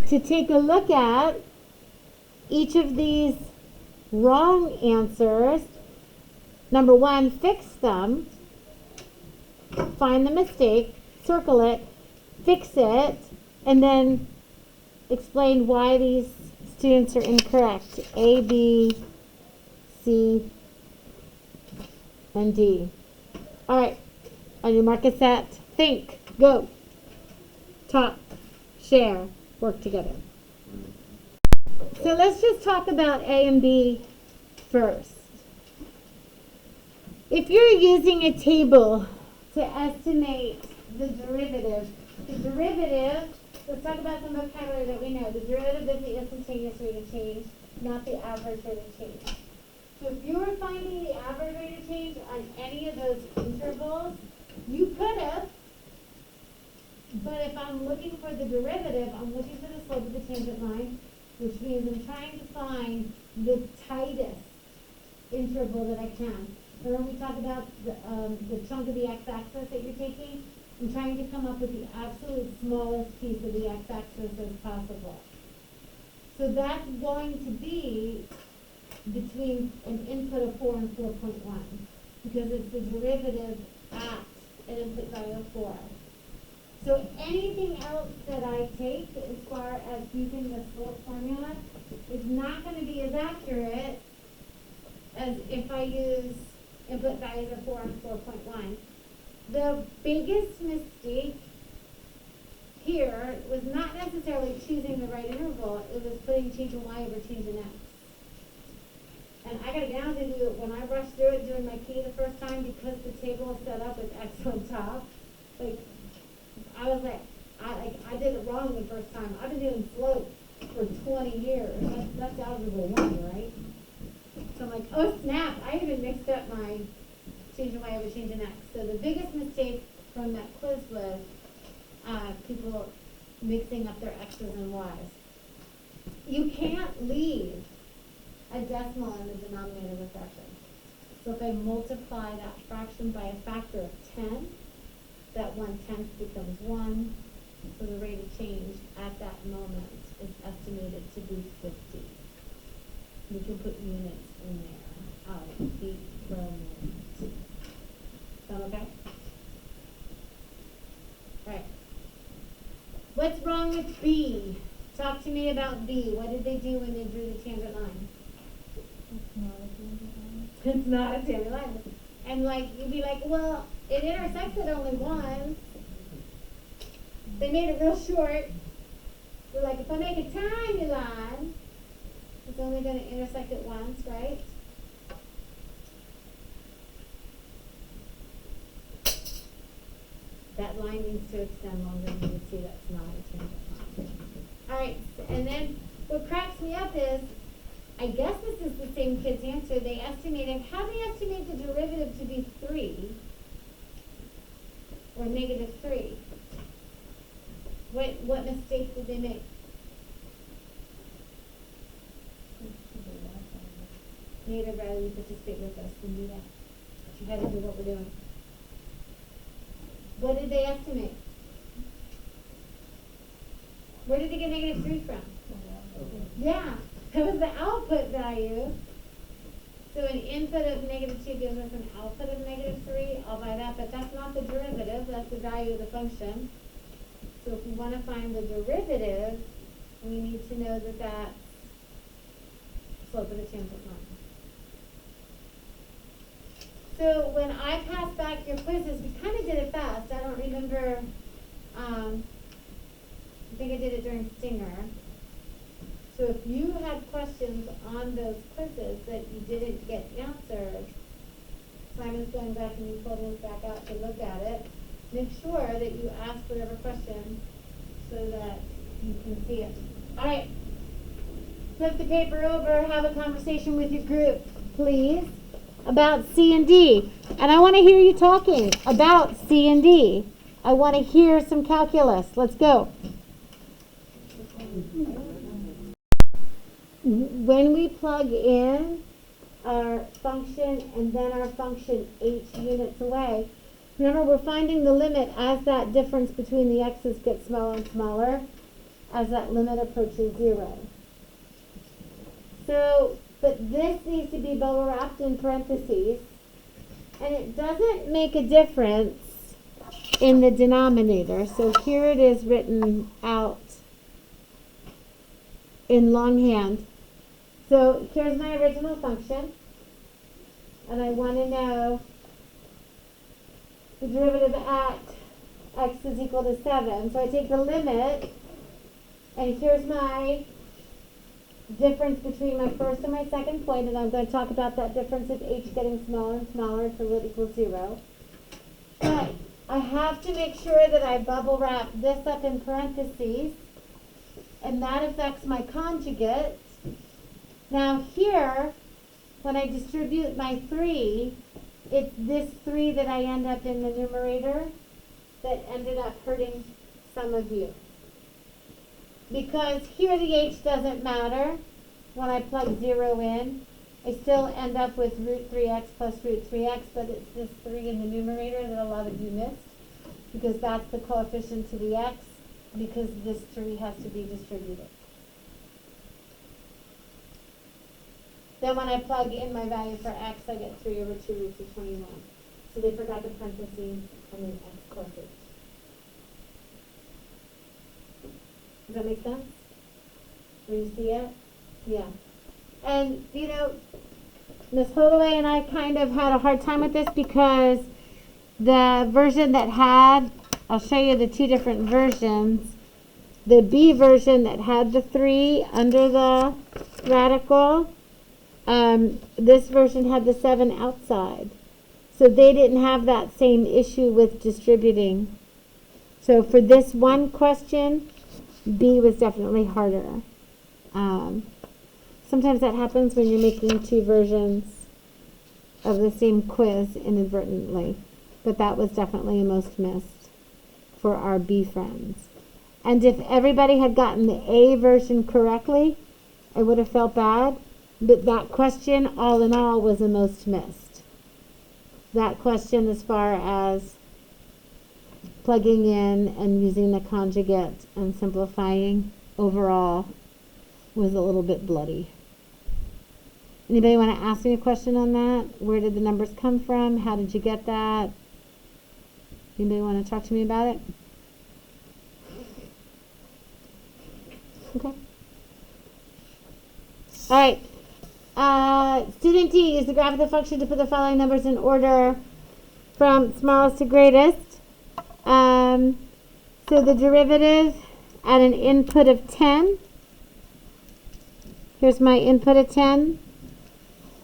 to take a look at each of these wrong answers. Number one, fix them. Find the mistake, circle it, fix it, and then explain why these students are incorrect. A, B, C, and D. All right, on your mark is set. Think, go, talk, share, work together. So let's just talk about A and B first. If you're using a table to estimate the derivative, let's talk about some vocabulary that we know. The derivative is the instantaneous rate of change, not the average rate of change. So if you were finding the average rate of change on any of those intervals, you could have, but if I'm looking for the derivative, I'm looking for the slope of the tangent line, which means I'm trying to find the tightest interval that I can. Remember we talked about the chunk of the x-axis that you're taking? I'm trying to come up with the absolute smallest piece of the x-axis as possible. So that's going to be between an input of 4 and 4.1 because it's the derivative at an input value of 4. So anything else that I take as far as using the slope formula is not going to be as accurate as if I use input values of 4 and 4.1. The biggest mistake here was not necessarily choosing the right interval, it was putting change in y over change in x. And I gotta be honest with you, when I rushed through it doing my key the first time because the table was set up with x on top, like I was like, I did it wrong the first time. I've been doing slope for 20 years. That's algebra 1, right? So I'm like, oh snap, I even mixed up my change in y over change in x. So the biggest mistake from that quiz was people mixing up their x's and y's. You can't leave a decimal in the denominator of a fraction. So if I multiply that fraction by a factor of 10, that 1/10 becomes 1. So the rate of change at that moment is estimated to be 50. You can put units in there. Feet per minute. Sound okay? Alright. What's wrong with B? Talk to me about B. What did they do when they drew the tangent line? It's not a tangent line. And like, you'd be like, well, it intersects it only once. They made it real short. We're like, if I make a tiny line, it's only going to intersect it once, right? That line needs to extend longer than you would see. That's not a tangent line. All right, and then what cracks me up is, I guess this is the same kid's answer. They estimated, how do they estimate the derivative to be 3 or negative 3? What mistake did they make? Nate, I'd rather you participate with us than do that. You gotta do what we're doing. What did they estimate? Where did they get negative 3 from? Yeah, that was the output value. So an input of negative 2 gives us an output of negative 3. I'll buy that, but that's not the derivative. That's the value of the function. So if we want to find the derivative, we need to know that that's slope of the tangent line. So when I passed back your quizzes, we kind of did it fast. I don't remember, I think I did it during Stinger. So if you had questions on those quizzes that you didn't get answered, Simon's going back and you pull those back out to look at it. Make sure that you ask whatever question so that you can see it. All right. Flip the paper over, have a conversation with your group, please, about C and D. And I want to hear you talking about C and D. I want to hear some calculus. Let's go. When we plug in our function and then our function h units away, remember we're finding the limit as that difference between the x's gets smaller and smaller. as that limit approaches 0. So, but this needs to be bubble wrapped in parentheses, and it doesn't make a difference in the denominator. So here it is written out in longhand. So here's my original function, and I want to know the derivative at x is equal to 7. So I take the limit, and here's my difference between my first and my second point, and I'm going to talk about that difference of h getting smaller and smaller until it equals 0. But I have to make sure that I bubble wrap this up in parentheses, and that affects my conjugate. Now here, when I distribute my 3, it's this 3 that I end up in the numerator that ended up hurting some of you. Because here the h doesn't matter when I plug 0 in. I still end up with root 3x plus root 3x, but it's this 3 in the numerator that a lot of you missed, because that's the coefficient to the x, because this 3 has to be distributed. Then when I plug in my value for x, I get 3 over 2 roots of 21. So they forgot the parentheses and then x plus h. Does that make sense? Do you see it? Yeah. And, you know, Ms. Holloway and I kind of had a hard time with this because the version that had, I'll show you the two different versions. The B version that had the 3 under the radical, this version had the 7 outside. So they didn't have that same issue with distributing. So for this one question, B was definitely harder. Sometimes that happens when you're making two versions of the same quiz inadvertently. But that was definitely a most missed for our B friends. And if everybody had gotten the A version correctly, I would have felt bad. But that question, all in all, was a most missed. That question, as far as plugging in and using the conjugate and simplifying, overall, was a little bit bloody. Anybody want to ask me a question on that? Where did the numbers come from? How did you get that? Anybody want to talk to me about it? Okay. All right. Student D, use the graph of the function to put the following numbers in order from smallest to greatest. So the derivative at an input of 10. Here's my input of 10.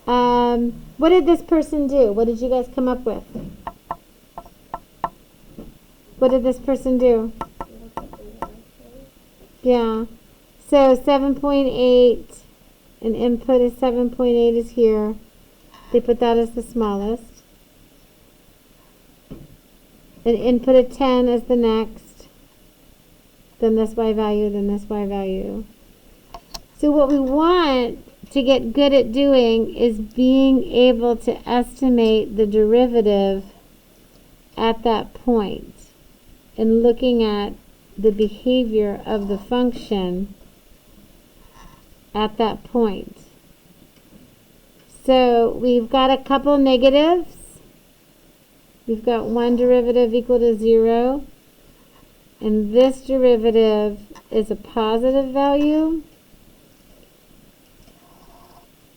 What did this person do? What did you guys come up with? What did this person do? Yeah. So 7.8, an input is 7.8 is here. They put that as the smallest. An input of 10 is the next. Then this y value, then this y value. So what we want to get good at doing is being able to estimate the derivative at that point and looking at the behavior of the function at that point. So we've got a couple negatives. We've got one derivative equal to 0, and this derivative is a positive value.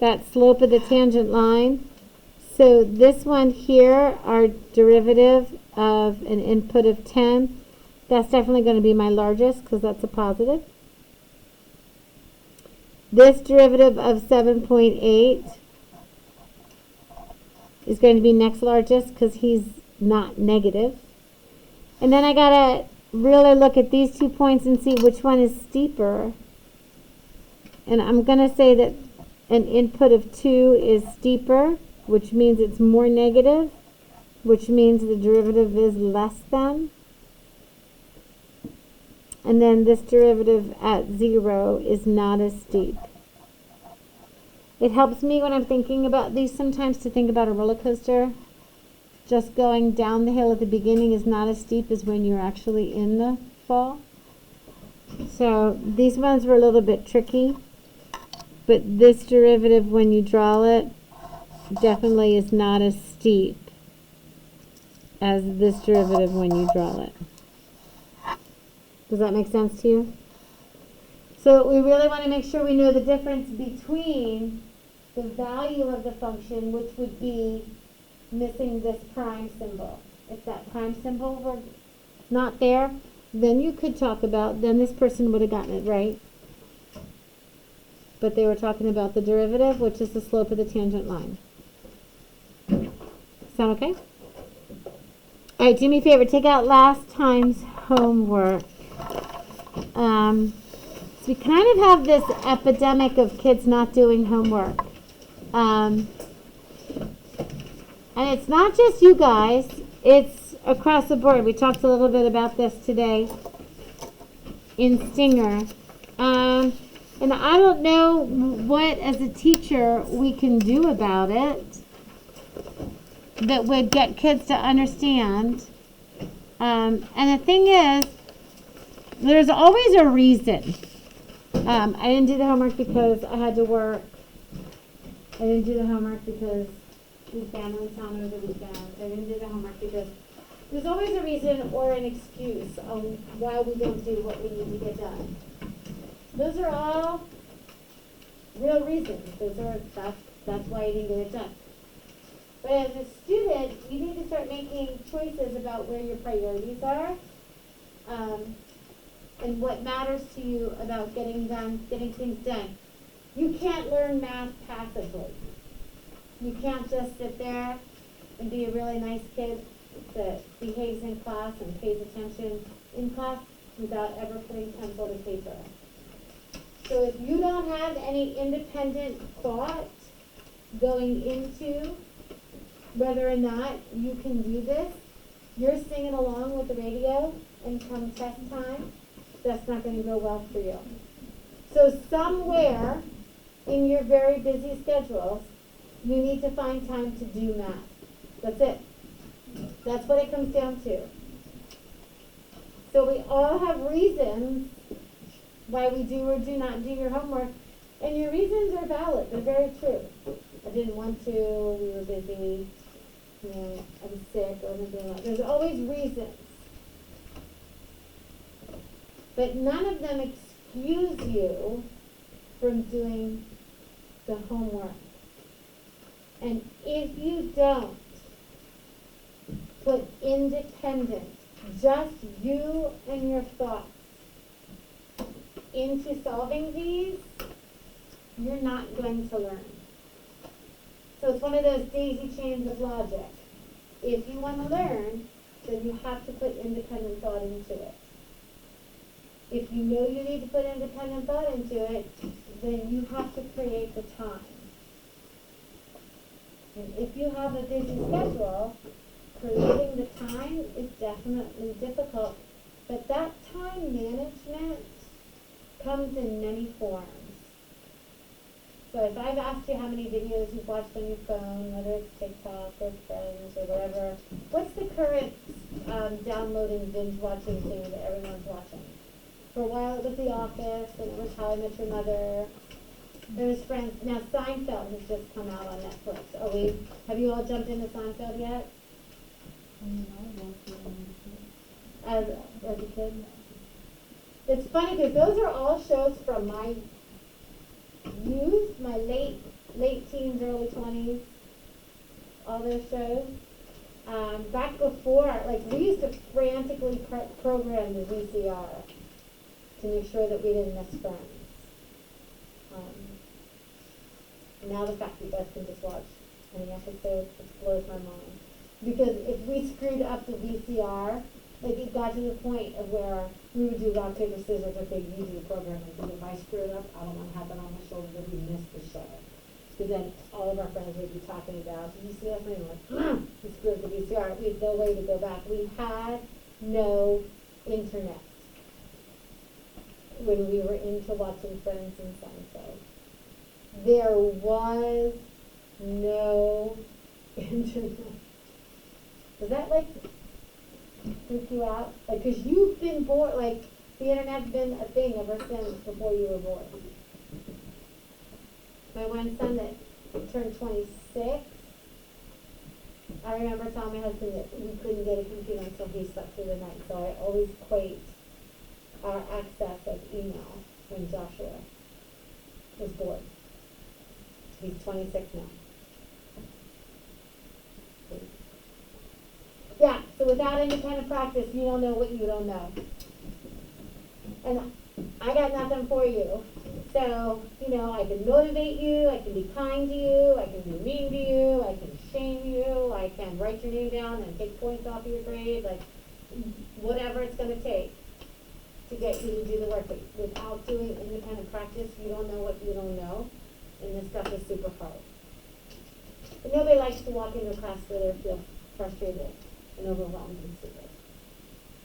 That slope of the tangent line. So this one here, our derivative of an input of 10, that's definitely going to be my largest because that's a positive. This derivative of 7.8 is going to be next largest because he's not negative. And then I got to really look at these 2 points and see which one is steeper. And I'm going to say that an input of 2 is steeper, which means it's more negative, which means the derivative is less than. And then this derivative at 0 is not as steep. It helps me when I'm thinking about these sometimes to think about a roller coaster. Just going down the hill at the beginning is not as steep as when you're actually in the fall. So these ones were a little bit tricky, but this derivative, when you draw it, definitely is not as steep as this derivative when you draw it. Does that make sense to you? So we really want to make sure we know the difference between the value of the function, which would be missing this prime symbol. If that prime symbol were not there, then you could talk about, then this person would have gotten it right. But they were talking about the derivative, which is the slope of the tangent line. Sound okay? All right, do me a favor, take out last time's homework. So we kind of have this epidemic of kids not doing homework. And it's not just you guys, it's across the board. We talked a little bit about this today in Stinger. And I don't know what, as a teacher, we can do about it that would get kids to understand. And the thing is, there's always a reason. I didn't do the homework because I had to work. I didn't do the homework because we had family in town over the weekend. I didn't do the homework because there's always a reason or an excuse on why we don't do what we need to get done. Those are all real reasons. That's why you didn't get it done. But as a student, you need to start making choices about where your priorities are, and what matters to you about getting things done. You can't learn math passively. You can't just sit there and be a really nice kid that behaves in class and pays attention in class without ever putting pencil to paper. So if you don't have any independent thought going into whether or not you can do this, you're singing along with the radio, and come test time, that's not going to go well for you. So somewhere in your very busy schedules, you need to find time to do math. That's it. That's what it comes down to. So we all have reasons why we do or do not do your homework, and your reasons are valid. They're very true. I didn't want to, we were busy, I was sick, or anything like that. There's always reasons. But none of them excuse you from doing the homework. And if you don't put independent, just you and your thoughts into solving these, you're not going to learn. So it's one of those daisy chains of logic. If you want to learn, then you have to put independent thought into it. If you know you need to put independent thought into it, then you have to create the time. And if you have a busy schedule, creating the time is definitely difficult. But that time management comes in many forms. So if I've asked you how many videos you've watched on your phone, whether it's TikTok or Friends or whatever, what's the current downloading binge watching thing that everyone's watching? For a while it was The Office, and it was How I Met Your Mother. There was Friends. Now Seinfeld has just come out on Netflix. Have you all jumped into Seinfeld yet? As a kid? It's funny because those are all shows from my youth, my late teens, early 20s, all those shows. Back before, we used to frantically program the VCR to make sure that we didn't miss Friends. Now the fact that you guys can just watch any episode just blows my mind. Because if we screwed up the VCR, it got to the point of where we would do rock, paper, scissors, okay, you do the programming. Because if I screw it up, I don't want to have it on my shoulder that we missed the show. Because then all of our friends would be talking about, did you see that thing? We screwed up the VCR. We had no way to go back. We had no internet when we were into watching Friends and Seinfeld. There was no internet. Does that freak you out? Because you've been born, The internet's been a thing ever since before you were born. My one son that turned 26, I remember telling my husband that we couldn't get a computer until he slept through the night. So I always equate our access of email when Joshua was born. He's 26 now. Yeah, so without any kind of practice, you don't know what you don't know. And I got nothing for you. So, I can motivate you, I can be kind to you, I can be mean to you, I can shame you, I can write your name down and take points off of your grade, like whatever it's going to take to get you to do the work. But without doing any kind of practice, you don't know what you don't know, and this stuff is super hard. But nobody likes to walk into a class where they feel frustrated and overwhelmed and stupid.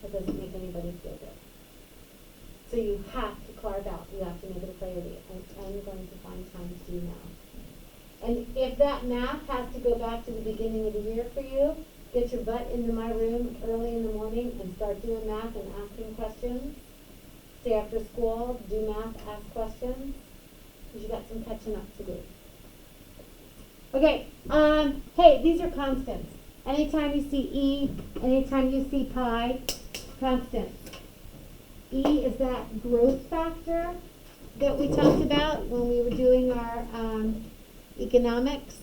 That doesn't make anybody feel good. So you have to carve out, you have to make it a priority. I'm going to find time to do now. And if that math has to go back to the beginning of the year for you, get your butt into my room early in the morning and start doing math and asking questions. Stay after school, do math, ask questions, because you got some catching up to do. Okay, hey, these are constants. Anytime you see E, anytime you see pi, constants. E is that growth factor that we talked about when we were doing our economics.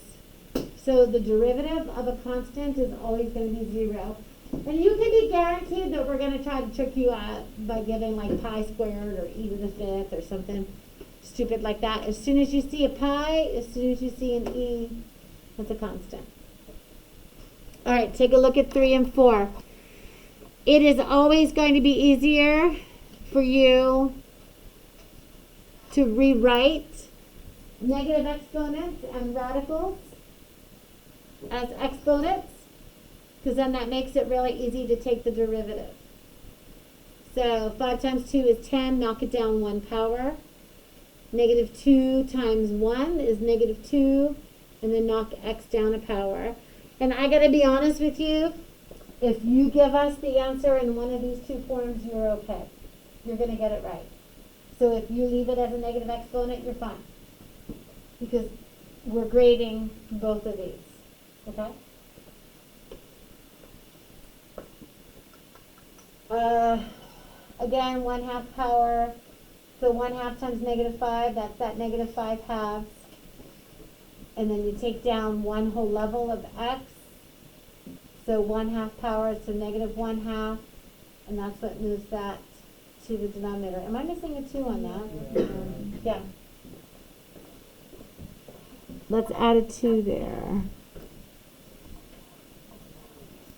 So the derivative of a constant is always going to be 0. And you can be guaranteed that we're going to try to trick you out by giving like pi squared or e to the 5th or something stupid like that. As soon as you see a pi, as soon as you see an e, that's a constant. All right, take a look at 3 and 4. It is always going to be easier for you to rewrite negative exponents and radicals as exponents, because then that makes it really easy to take the derivative. So 5 times 2 is 10, knock it down 1 power. Negative 2 times 1 is negative 2, and then knock x down a power. And I got to be honest with you, if you give us the answer in one of these two forms, you're okay. You're going to get it right. So if you leave it as a negative exponent, you're fine. Because we're grading both of these. Okay? Again, 1/2 power. So 1/2 times negative 5, that's that negative 5 halves. And then you take down one whole level of x. So 1/2 power is to negative 1/2. And that's what moves that to the denominator. Am I missing a 2 on that? Yeah. Let's add a 2 there.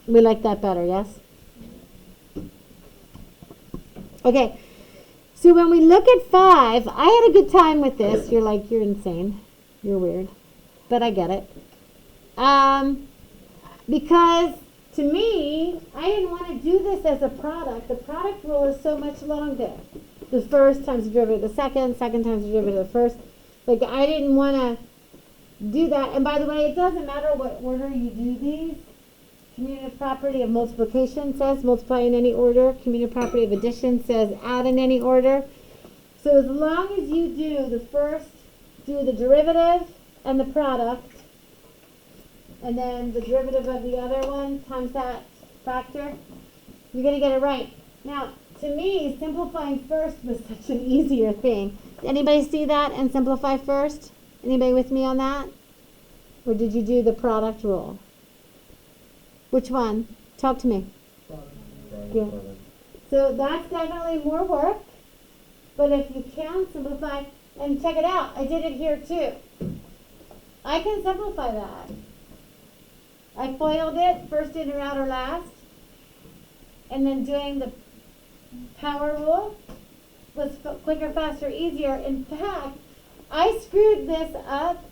We like that better, yes? Okay. So when we look at 5, I had a good time with this. You're like, you're insane. You're weird. But I get it. Because to me, I didn't want to do this as a product. The product rule is so much longer. The first times the derivative of the second, second times the derivative of the first. Like, I didn't want to do that. And by the way, it doesn't matter what order you do these. Commutative property of multiplication says multiply in any order. Commutative property of addition says add in any order. So as long as you do the first, do the derivative and the product, and then the derivative of the other one times that factor, you're going to get it right. Now, to me, simplifying first was such an easier thing. Did anybody see that and simplify first? Anybody with me on that? Or did you do the product rule? Which one? Talk to me. Yeah. So that's definitely more work. But if you can simplify, and check it out, I did it here too. I can simplify that. I FOILed it, first in or out or last. And then doing the power rule was quicker, faster, easier. In fact, I screwed this up,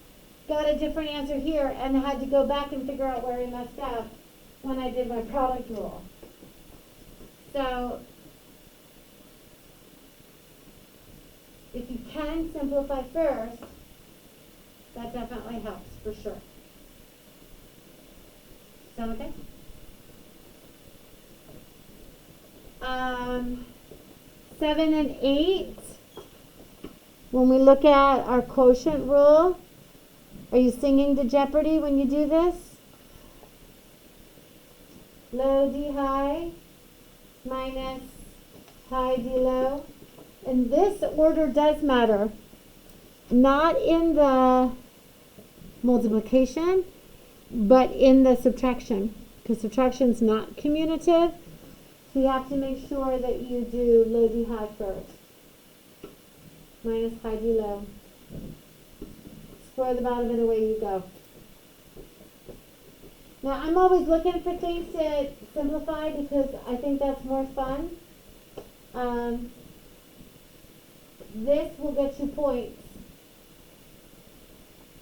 got a different answer here, and had to go back and figure out where I messed up when I did my product rule. So, if you can simplify first, that definitely helps for sure. Sound okay? 7 and 8, when we look at our quotient rule, are you singing to Jeopardy when you do this? Low D high minus high D low. And this order does matter. Not in the multiplication, but in the subtraction. Because subtraction is not commutative. So you have to make sure that you do low D high first. Minus high D low. Square the bottom and away you go. Now I'm always looking for things to simplify because I think that's more fun. This will get you points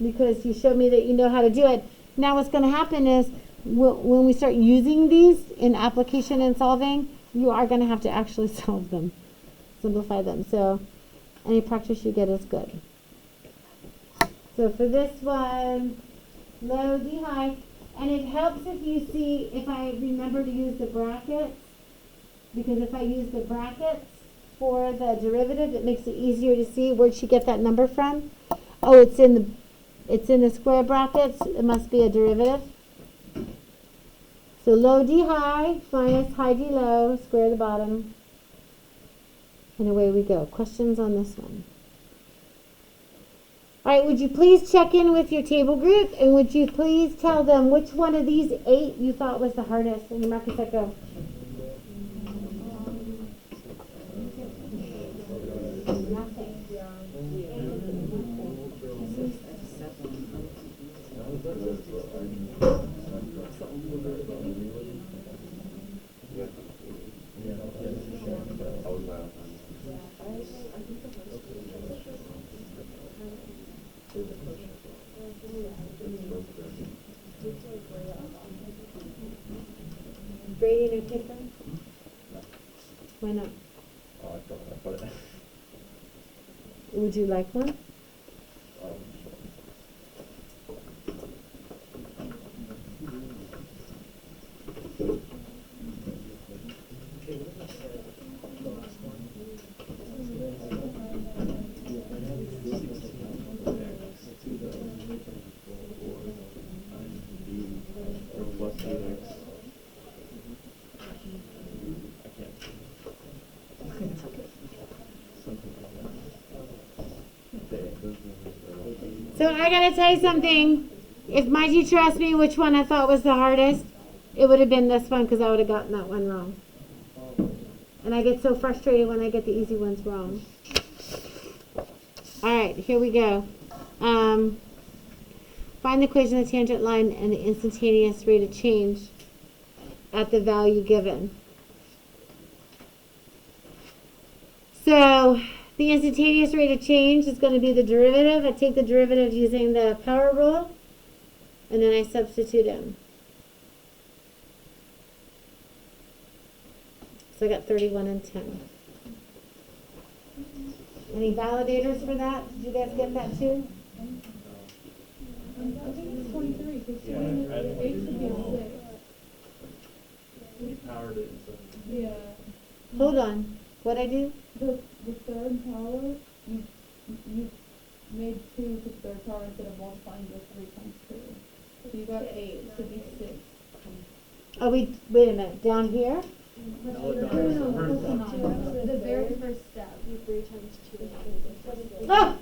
because you showed me that you know how to do it. Now what's going to happen is when we start using these in application and solving, you are going to have to actually solve them, simplify them. So any practice you get is good. So for this one, low D high, and it helps if you see, if I remember to use the brackets, because if I use the brackets for the derivative, it makes it easier to see where'd she get that number from. Oh, it's in the square brackets. It must be a derivative. So low D high minus high D low, square the bottom, and away we go. Questions on this one? All right, would you please check in with your table group, and would you please tell them which one of these 8 you thought was the hardest? And your mark is set, go. Grading or paper? Why not? Oh, I got it. Would you like one? So I gotta tell you something. If my teacher asked me which one I thought was the hardest, it would have been this one because I would have gotten that one wrong. And I get so frustrated when I get the easy ones wrong. All right, here we go. Find the equation of the tangent line and the instantaneous rate of change at the value given. So the instantaneous rate of change is going to be the derivative. I take the derivative using the power rule, and then I substitute in. So I got 31 and 10. Any validators for that? Did you guys get that too? I think it's 23, because 8 should be 6. We powered it. So. Yeah. Hold on. What'd I do? The third power, you made 2 to the third power instead of multiplying the 3 times 2. So you got 8, it should be 6. Oh, wait a minute. Down here? The very first step, you 3 times 2. Oh!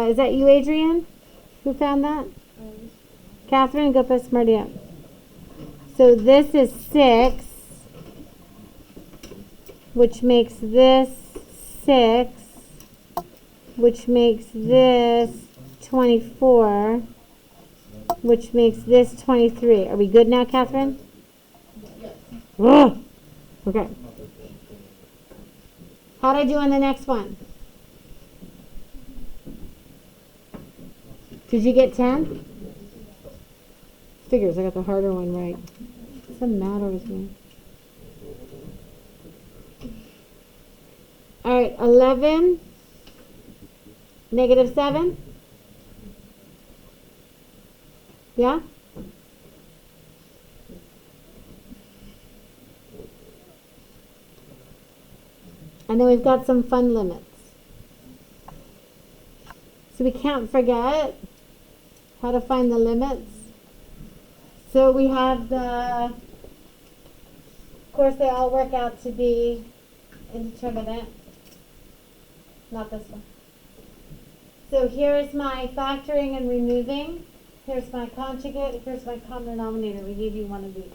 Is that you, Adrian? Who found that? Catherine, go put Smarty up. So this is 6, which makes this 6, which makes this 24, which makes this 23. Are we good now, Catherine? Yes. Ugh. Okay. How'd I do on the next one? Did you get 10? Figures, I got the harder one right. Doesn't matter with me. All right, 11, negative 7. Yeah? And then we've got some fund limits. So we can't forget how to find the limits. So we have of course they all work out to be indeterminate. Not this one. So here's my factoring and removing. Here's my conjugate. Here's my common denominator. We gave you one of each.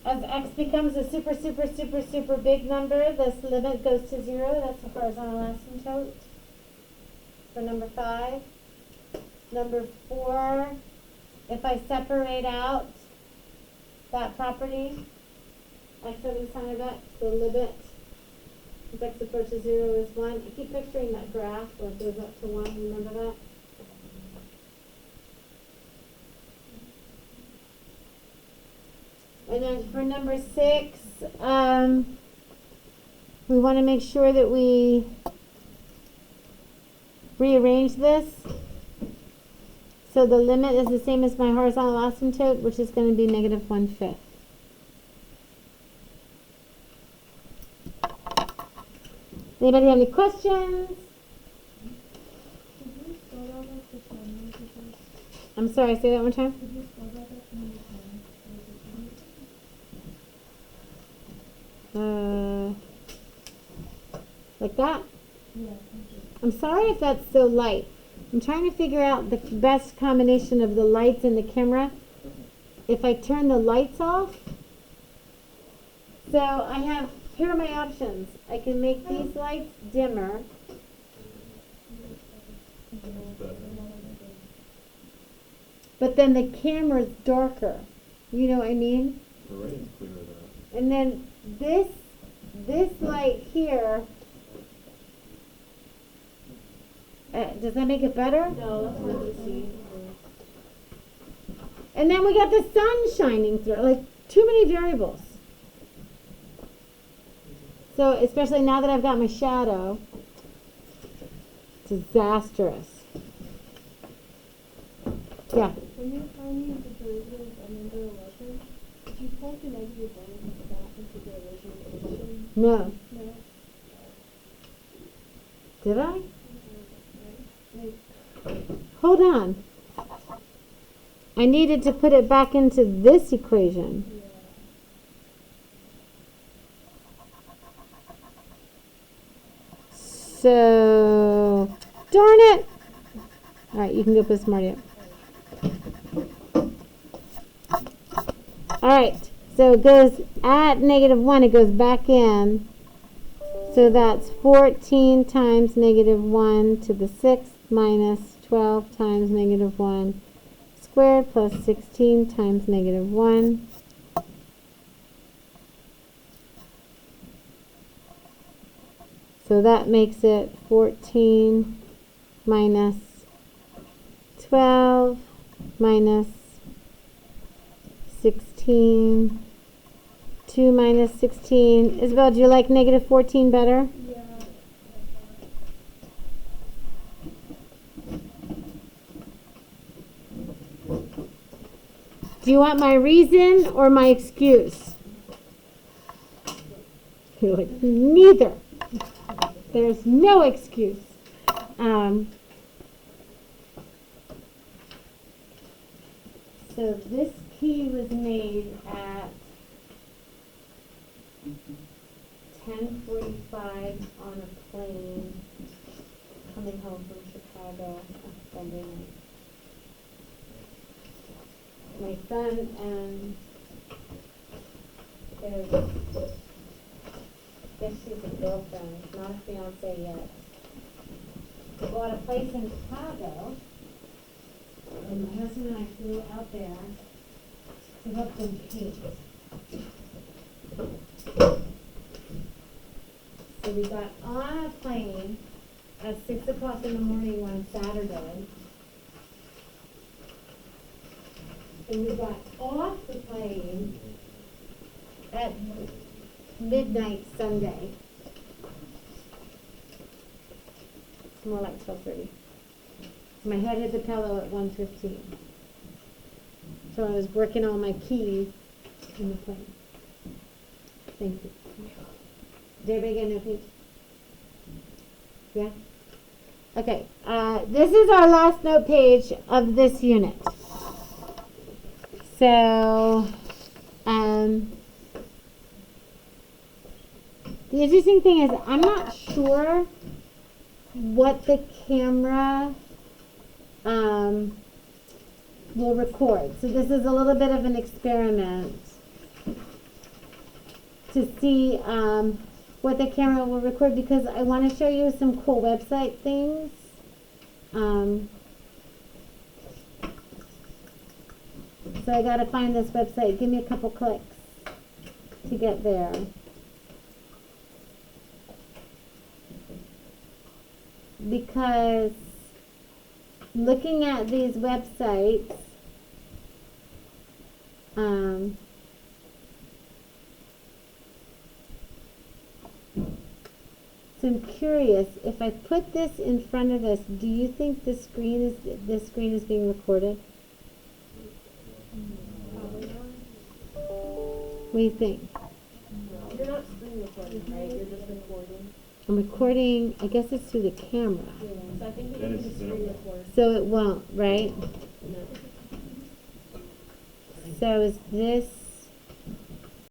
As x becomes a super, super, super, super big number, this limit goes to 0. That's the horizontal asymptote for number 5. Number 4, if I separate out that property, x over the sine of x, the limit as x approaches 0 is 1. I keep picturing that graph where it goes up to 1. Remember that? And then for number 6, we want to make sure that we rearrange this. So the limit is the same as my horizontal asymptote, which is going to be negative 1/5. Anybody have any questions? Could you spell out like the time because I'm sorry, say that one more time. could you spell that out from the time? Like that? Yeah, thank you. I'm sorry if that's so light. I'm trying to figure out the best combination of the lights and the camera. If I turn the lights off, so I have, here are my options. I can make these lights dimmer. But then the camera's darker. You know what I mean? The rain's clearer though. And then this light here, does that make it better? No, that's what you see. And then we got the sun shining through, like too many variables. So especially now that I've got my shadow, disastrous. Yeah. When you're finding the derivative of number 11, did you plug the negative 1 back into the original equation? No. No? Did I? Like, Hold on. I needed to put it back into this equation. yeah. So, darn it. All right, you can go put Smarty up. All right, so it goes at negative 1, it goes back in. So that's 14 times negative 1 to the 6th minus 12 times negative 1 squared plus 16 times negative 1. So that makes it 14 minus 12 minus 16. 2 minus 16. Isabel, do you like negative 14 better? Yeah. Do you want my reason or my excuse? You're like, neither. There's no excuse. So this key was made at 10:45 on a plane coming home from Chicago on Sunday night. My son and his, I guess she's a girlfriend, not a fiance yet, bought a place in Chicago, and my husband and I flew out there to help them paint. So we got on a plane at 6 o'clock in the morning one Saturday. And we got off the plane at midnight Sunday. It's more like 12:30. My head hit the pillow at 1:15. So I was working on my keys in the plane. Thank you. Did everybody get a note page? Yeah? Okay, this is our last note page of this unit. So, the interesting thing is I'm not sure what the camera will record. So this is a little bit of an experiment to see what the camera will record, because I want to show you some cool website things. So I gotta find this website. Give me a couple clicks to get there. Because looking at these websites, so I'm curious, if I put this in front of us, do you think this screen is being recorded? What do you think? You're not screen recording, right? You're just recording. I'm recording, I guess it's through the camera. Yeah. So I think Then you it's- can then it screen won't. record. So it won't, right? No. So is this